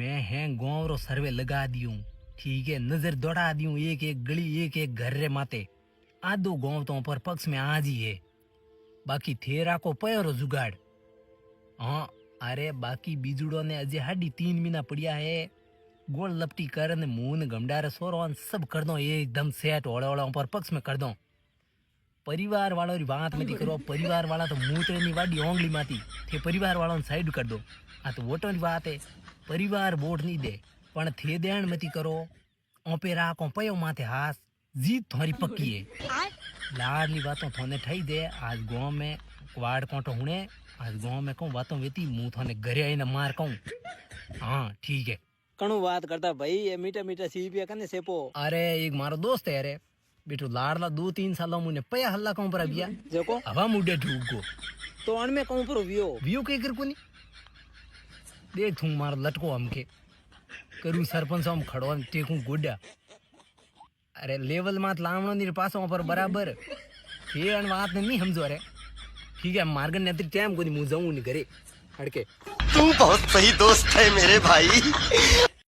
मैं है गाँव रो सर्वे लगा दियूं, ठीक है, नजर दौड़ा दियूं, एक एक गली एक एक घर रे माते आधो गाँव तो पर पक्ष में आज ही है। बाकी थेरा को पयो जुगाड़। हाँ अरे बाकी बीजुड़ो ने अजे हाडी 3 महीना पड़िया है। गोल लपटी कर ने मुंह ने गमडार सोरो सब कर दो एकदम सेट ओड़ा ओड़ा पर पक्ष में कर दो। परिवार वालों री बात मती करो, परिवार वाला तो मूतरे नी वाडी ओंगली माती थे परिवार वालों ने साइड कर दो। आ तो वोटों री बात है, परिवार वोट नहीं दे पण थे देण मती करो। ओपे राखो पयो माथे हाथ, जीत थारी पक्की है। लाडली बातों थोने ठई दे। आज गांव में वाड़ कोटो हुणे, आज गांव में कहूं बातों वेती मुंह थोने घरे आईने मार कहूं। हाँ ठीक है। कणु बात करता भाई, ये मीठा मीठा सीपिया कने सेपो। अरे एक मारो दोस्त है रे बेटू लाडला 2-3 सालों मुने पया हल्ला कहूं पर अबिया देखो हवा मुडे ढूक गो तो अण में कहूं पर वियो के कर कोनी देख थू मार लटको हमके करू सरपंच हम खड़ो टेकू गोड्या। अरे लेवल मात लावणो नी पासो पर बराबर ये अन बात नहीं समझो रे। ठीक है मार्गन ने टाइम कोनी मु जाऊं नी घरे हड़के। तू बहुत सही दोस्त है मेरे भाई।